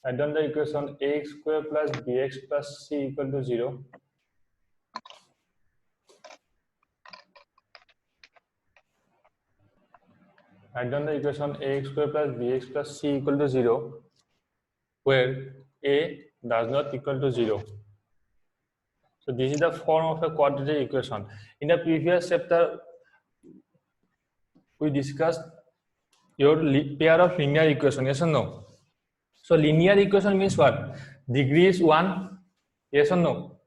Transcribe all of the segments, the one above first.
Write down the equation ax square plus bx plus c equal to 0. Write down the equation ax square plus bx plus c equal to 0, where a does not equal to 0. So this is the form of a quadratic equation. In the previous chapter, we discussed your pair of linear equation, yes or no? So linear equation means what? Degree is 1, yes or no?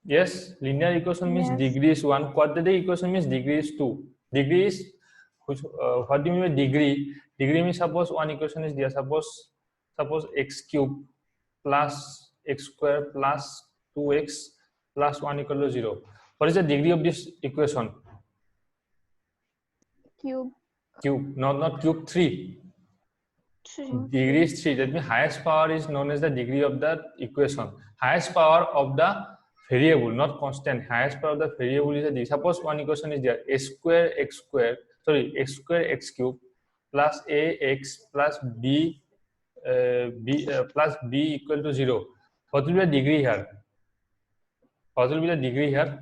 Yes, linear equation means Yes. degree is 1, quadratic equation means degree is 2. Degree is, what do you mean by degree? Degree means suppose one equation is there, suppose x cube plus x square plus 2x plus 1 equal to 0. What is the degree of this equation? Cube. Cube, not cube, 3. 3. Degree is 3. That means highest power is known as the degree of the equation. Highest power of the variable, not constant. Highest power of the variable is a degree. Suppose one equation is there: x square x cube plus ax plus b plus b equal to 0. What will be the degree here? What will be the degree here?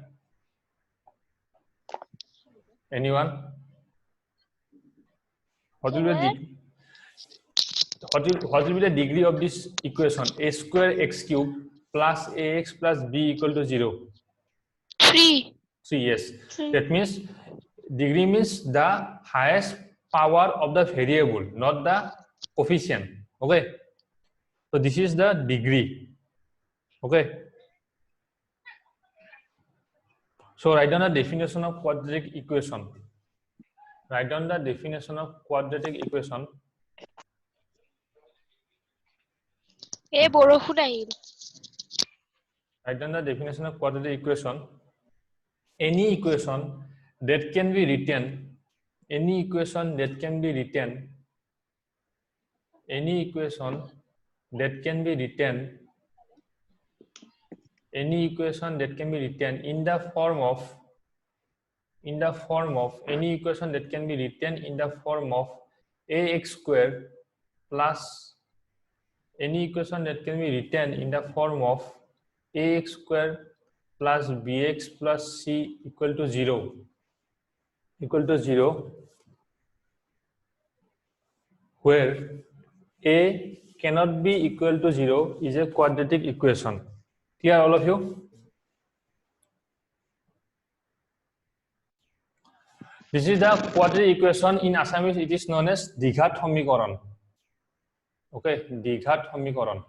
Anyone? What will be the degree? What will be the degree of this equation? A square x cube plus ax plus b equal to 0. 3. 3, yes. 3. That means degree means the highest power of the variable, not the coefficient. Okay. So this is the degree. Okay. So write down the definition of quadratic equation. Write down the definition of quadratic equation. A বৰষুণ Ahil. Write down the definition of quadratic equation. Any equation that can be written, any equation that can be written, any equation that can be written, any equation that can be written in the form of, any equation that can be written in the form of ax square plus, any equation that can be written in the form of ax square plus bx plus c equal to 0, where a cannot be equal to 0 is a quadratic equation. Clear, all of you? This is the quadratic equation. In Assamese, it is known as Dighat Samikoran. Okay, Dighat Samikoran.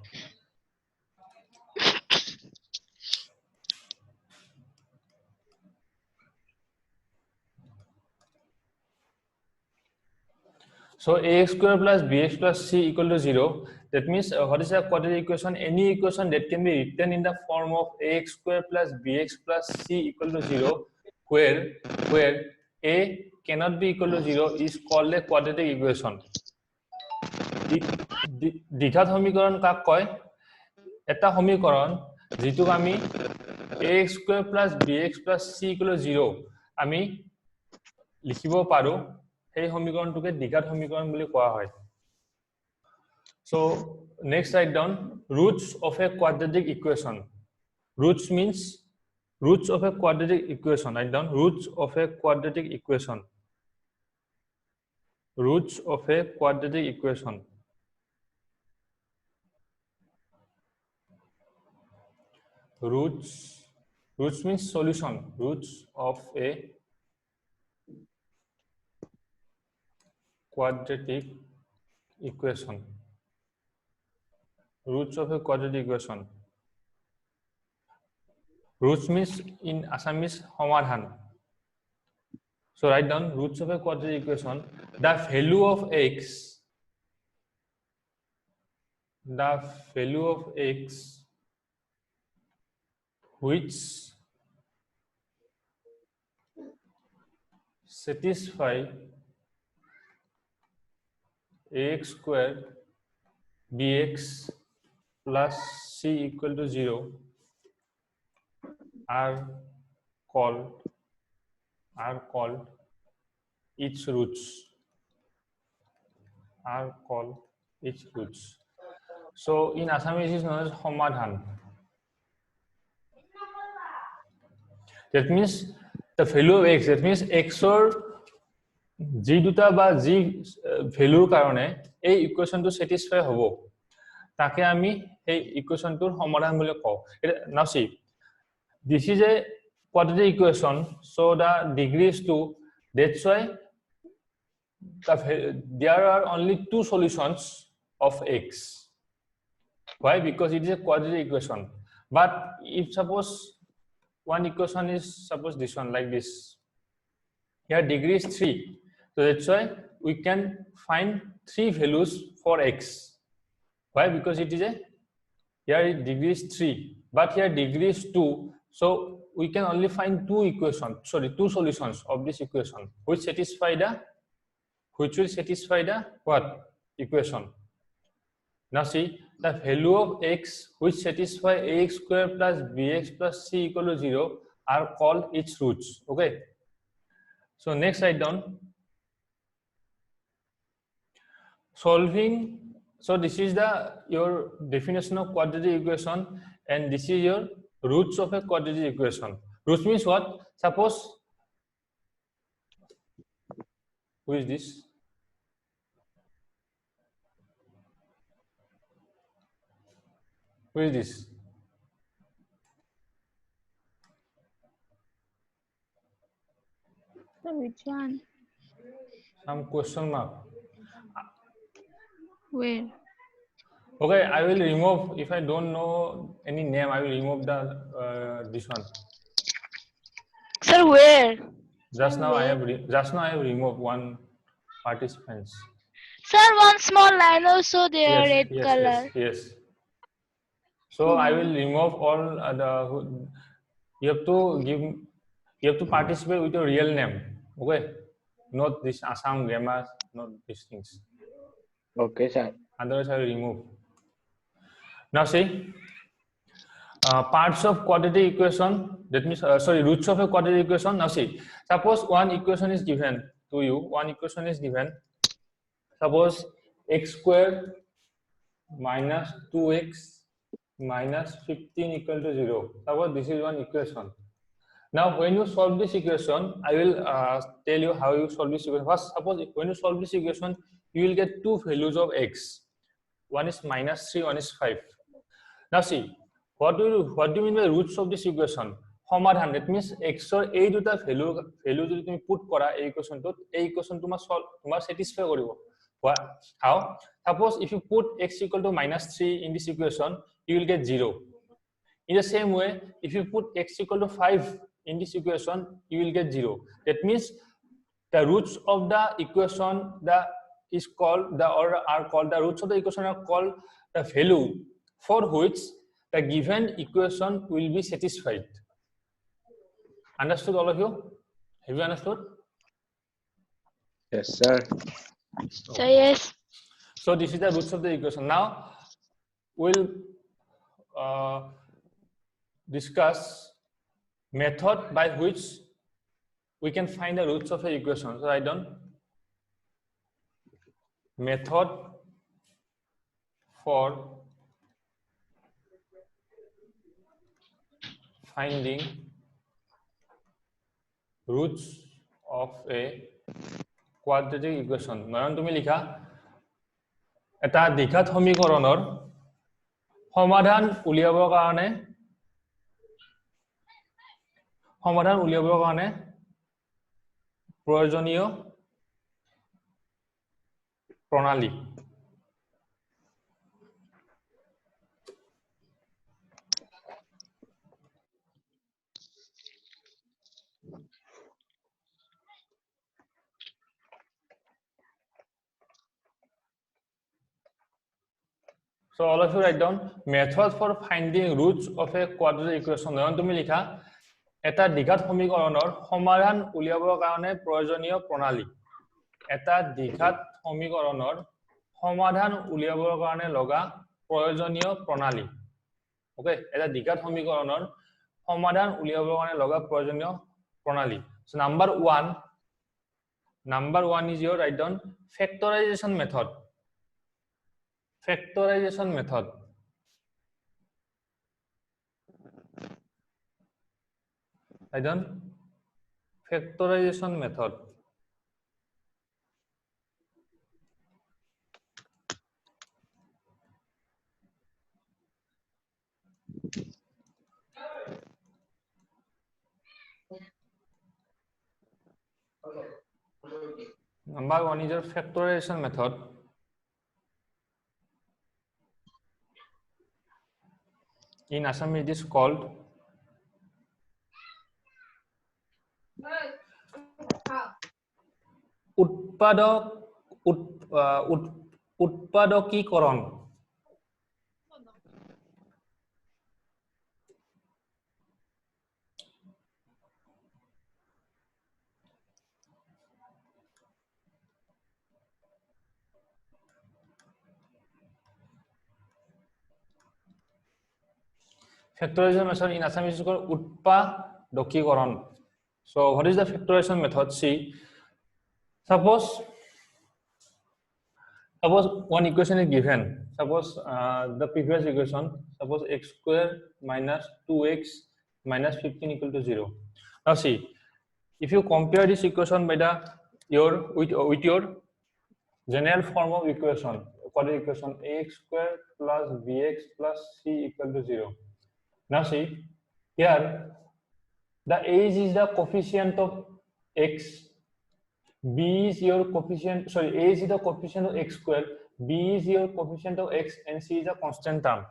So ax square plus bx plus c equal to 0. That means what is a quadratic equation? Any equation that can be written in the form of ax square plus bx plus c equal to 0, where a cannot be equal to 0 is called a quadratic equation. দ্বিঘাত সমীকরণ কাক কয়? এটা সমীকরণ যেটোক আমি ax square plus bx plus c equal to 0 আমি লিখিব পাৰো, সেই সমীকৰণটোকে দ্বিঘাত সমীকৰণ বুলি কোৱা হয়। So next, write down roots of a quadratic equation. Roots means roots of a quadratic equation. Write down roots of a quadratic equation. Roots of a quadratic equation. Roots means solution. Roots of a quadratic equation. Roots of a quadratic equation. Roots means in Assamese samadhan. So write down roots of a quadratic equation. The value of x, which satisfy ax square bx plus c equal to 0 are called its roots. Are called its roots. So in Assamese it is known as Somadhan. That means the value of x, that means x or g দুটা বা g ভ্যালুৰ কাৰণে এই ইকুৱেশনটো satisfy হ'ব তাকে আমি এই ইকুৱেশনটোৰ সমাধান বুলি কওঁ now see this is a quadratic equation so the degree is 2 that's why there are only two solutions of x. Why? Because it is a quadratic equation. But if suppose one equation is suppose this one like this, here degree is 3, so that's why we can find 3 values for x. Why? Because it is a here degree is 3, but here degree is 2, so we can only find two solutions of this equation which will satisfy the what equation. Now see the value of x which satisfy ax square plus bx plus c equal to 0 are called its roots. Okay, so next write down solving. So this is the your definition of quadratic equation and this is your roots of a quadratic equation. Roots means what? Suppose who is this? Who is this? So which one? Some question mark. Where? Okay, I will remove if I don't know any name. I will remove the this one. Sir, where? Just now I have removed one participants. Sir, one small line also there, red color. Yes. So I will remove all the. You have to participate with your real name. Okay, not this Assam grammar, not these things. Okay, sir. Otherwise, I will remove. Now see, parts of quadratic equation. That means roots of a quadratic equation. Now see, suppose one equation is given to you. One equation is given. Suppose x square minus 2x minus 15 equal to 0. Suppose this is one equation. Now, when you solve this equation, I will tell you how you solve this equation. First, suppose when you solve this equation, you will get two values of x. One is minus 3, one is 5. Now see, what do you mean by roots of this equation? Somadhan, that means x or a দুটা value যদি তুমি put কৰা এই equationটোত এই equation তোমাৰ satisfy কৰিব. How? Suppose if you put x equal to minus 3 in this equation, you will get 0. In the same way, if you put x equal to 5 in this equation, you will get 0. That means the roots of the equation the roots of the equation are called the value for which the given equation will be satisfied. Understood, all of you? Have you understood? Yes, sir. So yes. So this is the roots of the equation. Now we'll discuss method by which we can find the roots of the equation. So write down method for finding roots of a quadratic equation. নয়ন তুমি লিখা এটা দ্বিঘাত সমীকৰণৰ সমাধান উলিয়াবৰ কাৰণে প্ৰয়োজনীয় প্ৰণালী. So all of you write down method for finding roots of a quadratic equation. নয়ন তুমি লিখা এটা দ্বিঘাত সমীকৰণৰ সমাধান উলিয়াবৰ কাৰণে প্ৰয়োজনীয় প্ৰণালী. এটা দ্বিঘাত সমীকৰণৰ সমাধান উলিয়াবৰ কাৰণে লগা প্ৰয়োজনীয় প্ৰণালী. ওকে, এটা দ্বিঘাত সমীকৰণৰ সমাধান উলিয়াবৰ কাৰণে লগা প্ৰয়োজনীয় প্ৰণালী. So number 1 is your write down factorization method. factorization method. I done factorization method. Number one is your factorization method. In Assam, it is called utpadokikoron. Factorization method in Assam is called utpadokikoron. So, what is the factorization method? See, suppose one equation is given. Suppose the previous equation, suppose x square minus 2x minus 15 equal to 0. Now see, if you compare this equation by with your general form of equation, what is equation? Ax square plus bx plus c equal to 0. Now see, here the age is the coefficient of x, b is your coefficient, sorry, a is the coefficient of x square, b is your coefficient of x, and c is a constant term.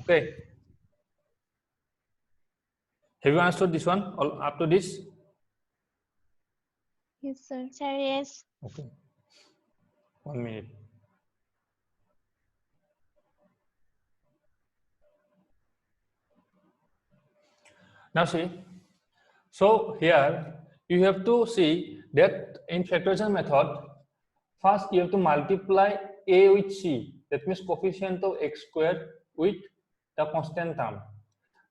Okay. Have you understood this one all up to this? Yes, sir. Sir, yes. Okay. 1 minute. Now see, so here you have to see that in factorization method, first you have to multiply a with c, that means coefficient of x square with the constant term.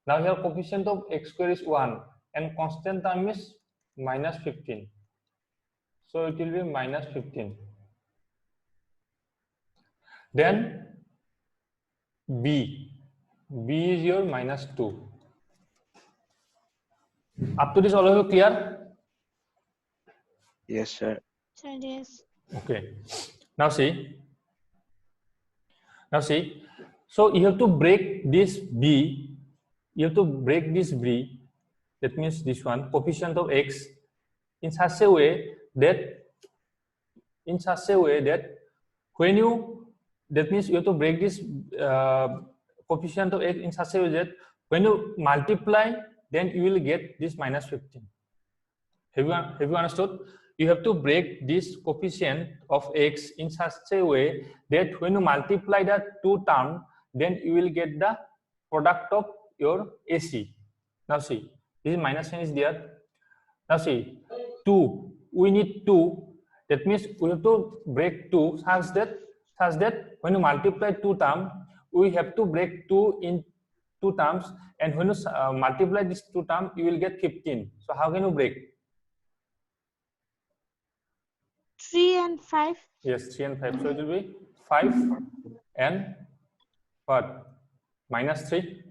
Now here coefficient of x square is 1 and constant term is minus 15. So it will be minus 15. Then b is your minus 2. Up to this, all of you clear? Yes, sir. Sir, yes. Okay. Now see. So you have to break this b. You have to break this b. That means this one, coefficient of x, in such a way that when you, that means you have to break this coefficient of x in such a way that when you multiply, then you will get this minus 15. Have you understood? You have to break this coefficient of x in such a way that when you multiply the two terms, then you will get the product of your AC. Now see, this minus sign is there. Now see, 2. We need 2. That means we have to break 2 such that when you multiply two terms, we have to break 2 in two terms, and when you multiply these two terms, you will get 15. So how can you break? 3 and 5. Yes, 3 and 5. So it will be 5 and what? Minus 3.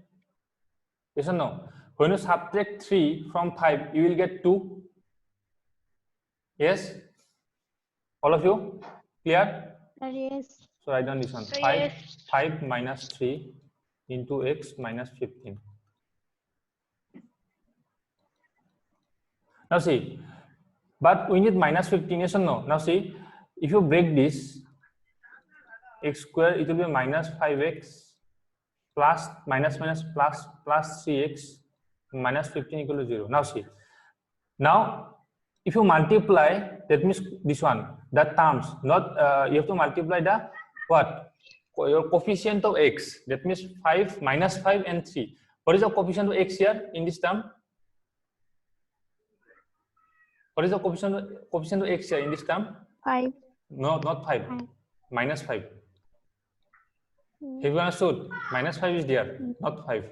Yes or no? When you subtract 3 from 5, you will get 2. Yes? All of you? Clear? Sir, yes. So write down this one. Sir, 5, yes. 5 minus 3 into x minus 15. Now see, but we need minus 15, yes or no? Now see, if you break this, x square, it will be minus 5x plus minus plus 3x minus 15 equal to 0. Now see, now if you multiply, that means this one, the terms, not you have to multiply the what? Your coefficient of x, that means 5, minus 5 and 3. What is the coefficient of x here in this term? What is the coefficient of x here in this term? 5. No, not 5. Minus 5. Have you understood? Minus 5 is there, not 5.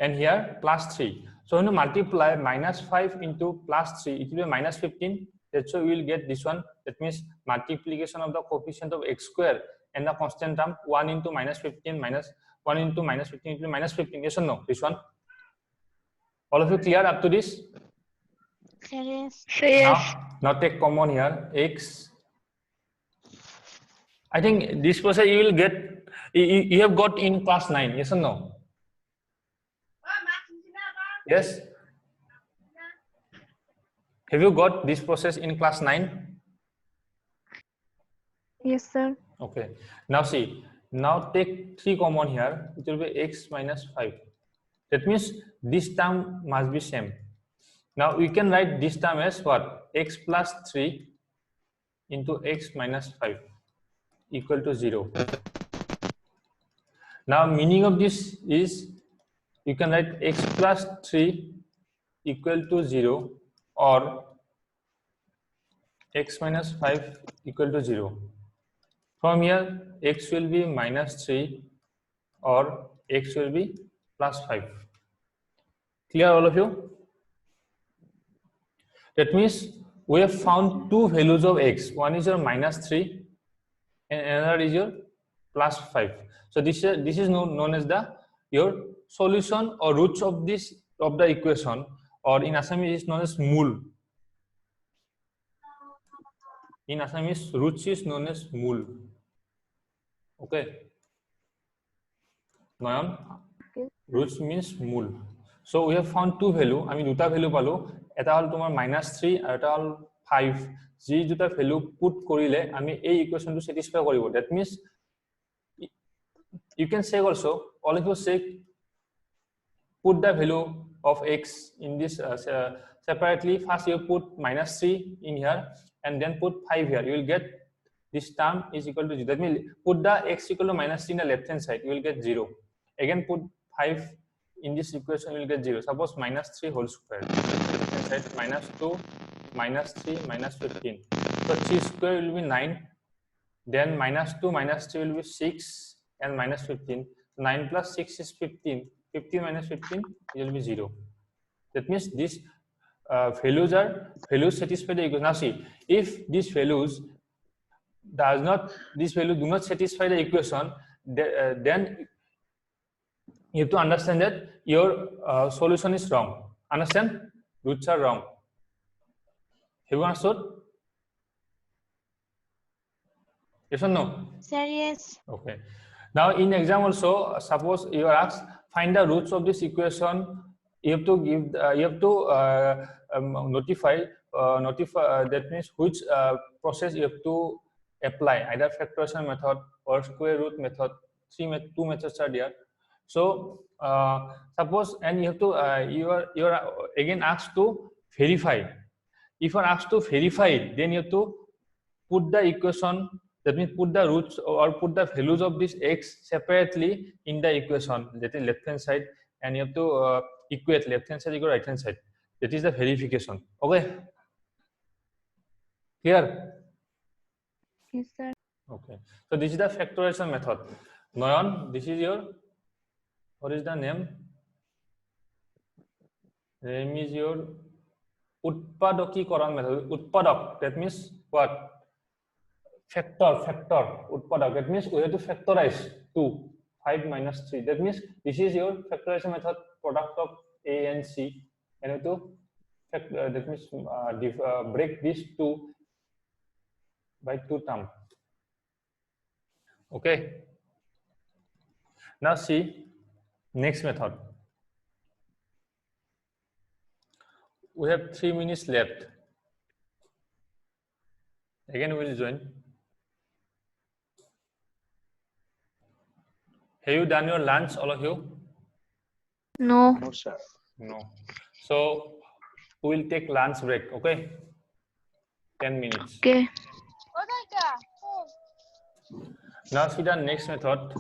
And here plus 3. So when you multiply minus 5 into plus 3, it will be minus 15. That's why we will get this one. That means multiplication of the coefficient of x square and the constant term 1 into minus 15 minus 1 into minus 15 into minus 15. Yes or no? This one. All of you clear up to this? Yes. So yes. Now take common here. X. I think this process you will get. You have got in class 9. Yes or no? Yes. Have you got this process in class 9? Yes, sir. Okay. Now see. Now take 3 common here. It will be x minus 5. That means this term must be same. Now we can write this term as what? X plus 3 into x minus 5 equal to 0. Now meaning of this is you can write x plus 3 equal to 0 or x minus 5 equal to 0. From here x will be minus 3 or x will be plus 5. Clear all of you? That means we have found two values of x. One is your minus 3 and another is your plus 5. So this is known as your solution or roots of the equation, or in Assamese is known as mool. In Assamese, roots is known as mool. Okay. Nayan, Okay. Roots means mool. So we have found two value. I mean, duta value palo. Eta hol tomar minus 3 and eta hol 5. Ji duta value put korile, I mean, a equation to satisfy koribo. That means you can say also, all of you say, put the value of x in this separately. First you put minus 3 in here and then put 5 here. You will get this term is equal to 0. That means put the x equal to minus 3 in the left hand side. You will get 0. Again put 5 in this equation. You will get 0. Suppose minus 3 whole square. Left hand side minus 2, minus 3, minus 15. So 3 square will be 9. Then minus 2, minus 3 will be 6 and minus 15. 9 plus 6 is 15. 15 minus 15 will be 0. That means these values satisfy the equation. Now see, if these values do not satisfy the equation, then you have to understand that your solution is wrong. Understand? Roots are wrong. Have you understood? Yes or no? Sir, yes. Okay. Now in exam also, suppose you are asked find the roots of this equation. You have to give. You have to notify. That means which process you have to apply. Either factorization method or square root method. Two methods are there. So suppose and you have to. You are again asked to verify. If you are asked to verify it, then you have to put the equation. That means put the roots or put the values of this x separately in the equation, that is left hand side, and you have to equate left hand side equal right hand side. That is the verification. Okay. Clear? Yes, sir. Okay. So this is the factorization method. Nayan, this is your. What is the name? Name is your Utpadokikoran method. Utpadak. That means what? Factor, utpadak. That means we have to factorize 2, 5 minus 3. That means this is your factorization method, product of A and C. And you have to that means break these 2 by 2 terms. Okay. Now see next method. We have 3 minutes left. Again we will join. Have you done your lunch, all of you? No. No, sir. No. So we will take lunch break, okay? 10 minutes. Okay. Now see the next method.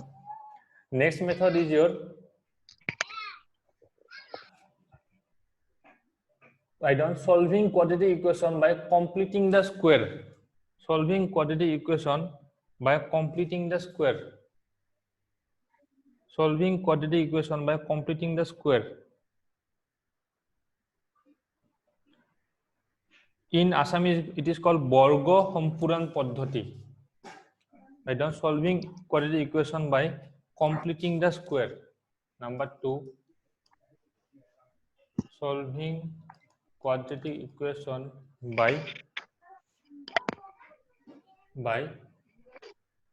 Next method is your write down solving quadratic equation by completing the square. Solving quadratic equation by completing the square. Solving quadratic equation by completing the square. In Assamese, it is called Borgo Sampuran Paddhati. Write down solving quadratic equation by completing the square. Number 2, solving quadratic equation by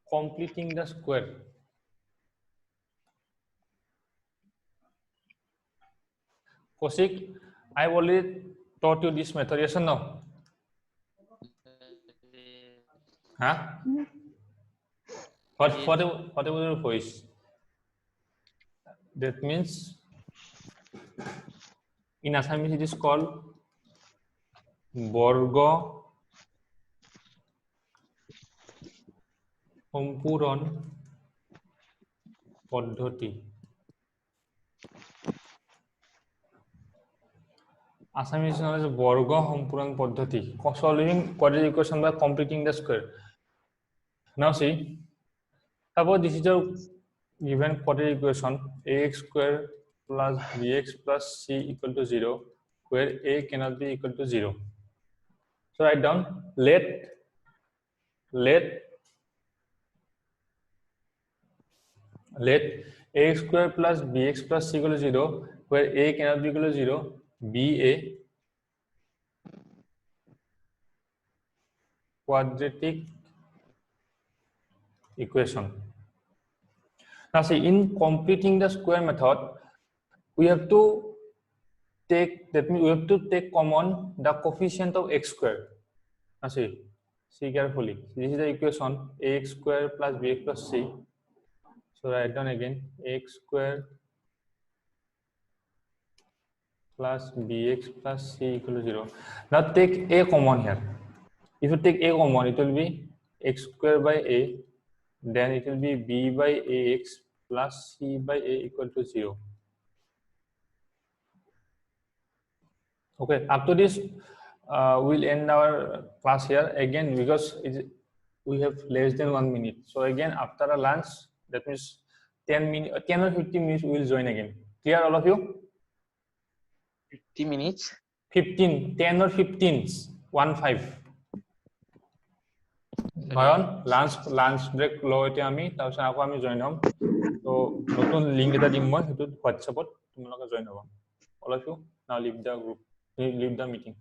completing the square. Kaushik, I already taught you this method, yes or no? Huh? Whatever your voice. That means in Assamese it is called Borgo Sampuron Paddhoti. Assamese is known as Borgo Sampuron Paddhoti. Solving quadratic equation by completing the square. Now see, suppose this is a given quadratic equation ax square plus bx plus c equal to 0, where a cannot be equal to 0. So write down let ax square plus bx plus c equal to 0, where a cannot be equal to 0, be a quadratic equation. Now see, in completing the square method, we have to take, that means we have to take common the coefficient of x square. Now see carefully. This is the equation ax square plus bx plus c. So write down again x square plus bx plus c equal to 0. Now take a common here. If you take a common, it will be x square by a, then it will be b by ax plus c by a equal to 0. Okay, up to this, we'll end our class here again because we have less than 1 minute. So again, after a lunch, that means 10 or 15 minutes, we will join again. Clear, all of you? 50 minutes. 15, 10 or 15, 1-5. Bayon, lunch break low ete ami, tarপিছত আকৌ আমি join হম. So নতুন link এটা দিম মই, সেইটো WhatsApp ত তোমালোকে join হবা. All of you now leave the group, leave the meeting.